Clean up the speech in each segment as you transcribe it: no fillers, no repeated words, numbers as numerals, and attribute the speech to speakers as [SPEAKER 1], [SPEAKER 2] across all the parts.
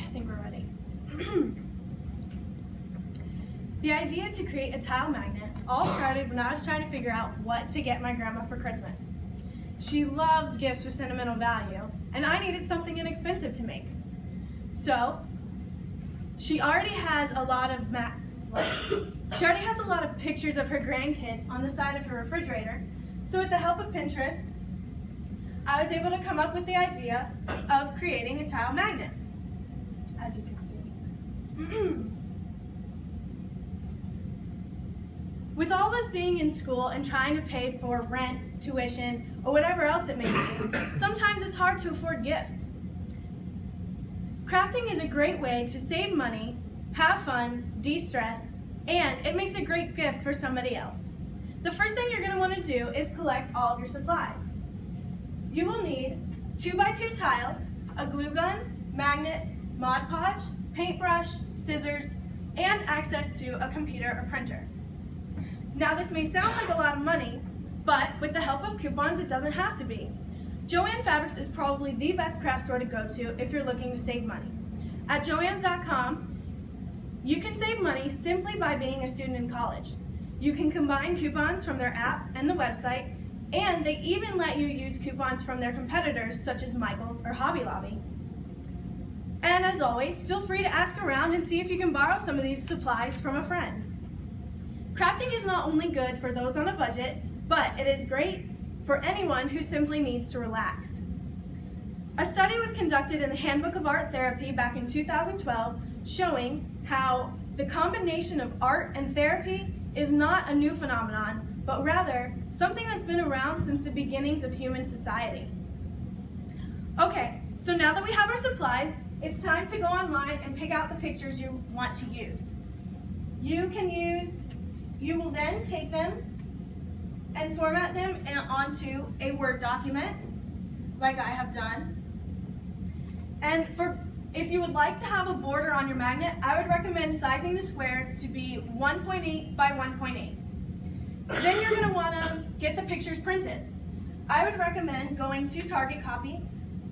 [SPEAKER 1] think we're ready. The idea to create a tile magnet all started when I was trying to figure out what to get my grandma for Christmas. She loves gifts with sentimental value, and I needed something inexpensive to make. So, she already has a lot of pictures of her grandkids on the side of her refrigerator. So with the help of Pinterest, I was able to come up with the idea of creating a tile magnet, as you can see. With all of us being in school and trying to pay for rent, tuition, or whatever else it may be, sometimes it's hard to afford gifts. Crafting is a great way to save money, have fun, de-stress, and it makes a great gift for somebody else. The first thing you're going to want to do is collect all of your supplies. You will need 2x2 tiles, a glue gun, magnets, Mod Podge, paintbrush, scissors, and access to a computer or printer. Now this may sound like a lot of money, but with the help of coupons, it doesn't have to be. Joann Fabrics is probably the best craft store to go to if you're looking to save money. At joanns.com, you can save money simply by being a student in college. You can combine coupons from their app and the website, and they even let you use coupons from their competitors such as Michaels or Hobby Lobby. And as always, feel free to ask around and see if you can borrow some of these supplies from a friend. Crafting is not only good for those on a budget, but it is great for anyone who simply needs to relax. A study was conducted in the Handbook of Art Therapy back in 2012 showing how the combination of art and therapy is not a new phenomenon, but rather something that's been around since the beginnings of human society. Okay, so now that we have our supplies, it's time to go online and pick out the pictures you want to use. You will then take them and format them onto a Word document, like I have done. And if you would like to have a border on your magnet, I would recommend sizing the squares to be 1.8 by 1.8. Then you're going to want to get the pictures printed. I would recommend going to Target Copy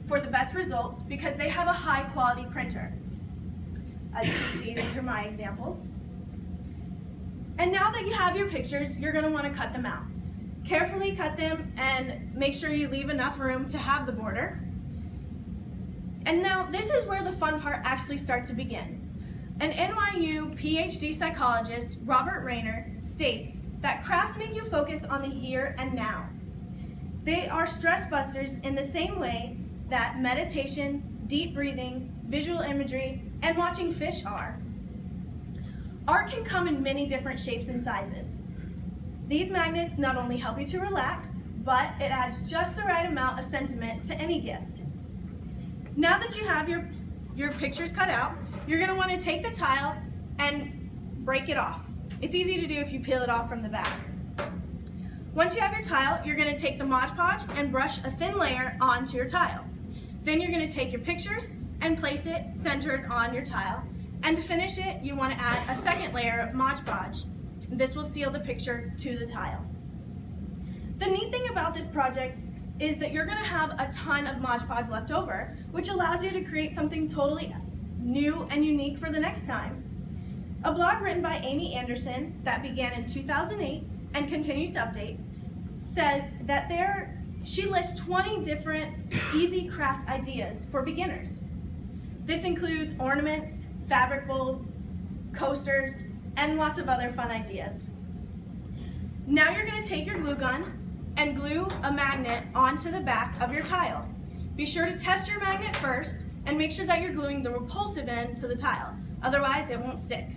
[SPEAKER 1] for the best results because they have a high quality printer. As you can see, these are my examples. And now that you have your pictures, you're going to want to cut them out. Carefully cut them and make sure you leave enough room to have the border. And now this is where the fun part actually starts to begin. An NYU PhD psychologist, Robert Rayner, states that crafts make you focus on the here and now. They are stress busters in the same way that meditation, deep breathing, visual imagery, and watching fish are. Art can come in many different shapes and sizes. These magnets not only help you to relax, but it adds just the right amount of sentiment to any gift. Now that you have your pictures cut out, you're going to want to take the tile and break it off. It's easy to do if you peel it off from the back. Once you have your tile, you're going to take the Mod Podge and brush a thin layer onto your tile. Then you're going to take your pictures and place it centered on your tile. And to finish it, you want to add a second layer of Mod Podge. This will seal the picture to the tile. The neat thing about this project is that you're going to have a ton of Mod Podge left over, which allows you to create something totally new and unique for the next time. A blog written by Amy Anderson that began in 2008 and continues to update says that she lists 20 different easy craft ideas for beginners. This includes ornaments, fabric bowls, coasters, and lots of other fun ideas. Now you're going to take your glue gun and glue a magnet onto the back of your tile. Be sure to test your magnet first and make sure that you're gluing the repulsive end to the tile, otherwise it won't stick.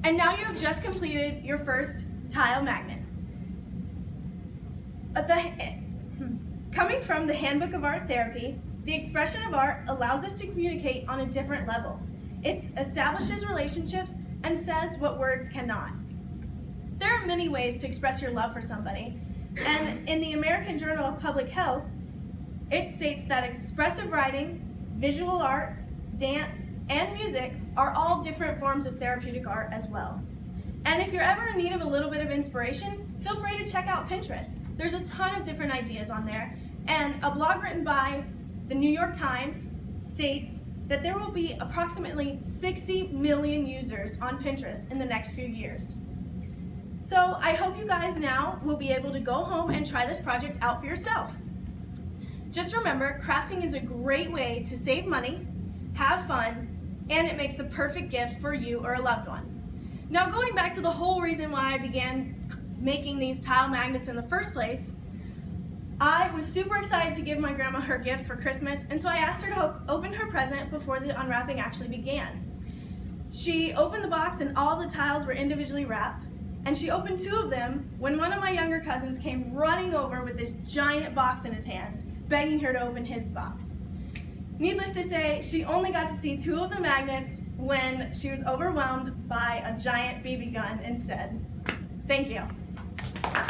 [SPEAKER 1] And now you have just completed your first tile magnet. Coming from the Handbook of Art Therapy, the expression of art allows us to communicate on a different level. It establishes relationships and says what words cannot. There are many ways to express your love for somebody, and in the American Journal of Public Health, it states that expressive writing, visual arts, dance, and music are all different forms of therapeutic art as well. And if you're ever in need of a little bit of inspiration, feel free to check out Pinterest. There's a ton of different ideas on there, and a blog written by the New York Times states that there will be approximately 60 million users on Pinterest in the next few years. So I hope you guys now will be able to go home and try this project out for yourself. Just remember, crafting is a great way to save money, have fun, and it makes the perfect gift for you or a loved one. Now, going back to the whole reason why I began making these tile magnets in the first place, I was super excited to give my grandma her gift for Christmas, and so I asked her to open her present before the unwrapping actually began. She opened the box and all the tiles were individually wrapped, and she opened 2 of them when one of my younger cousins came running over with this giant box in his hands, begging her to open his box. Needless to say, she only got to see 2 of the magnets when she was overwhelmed by a giant BB gun instead. Thank you.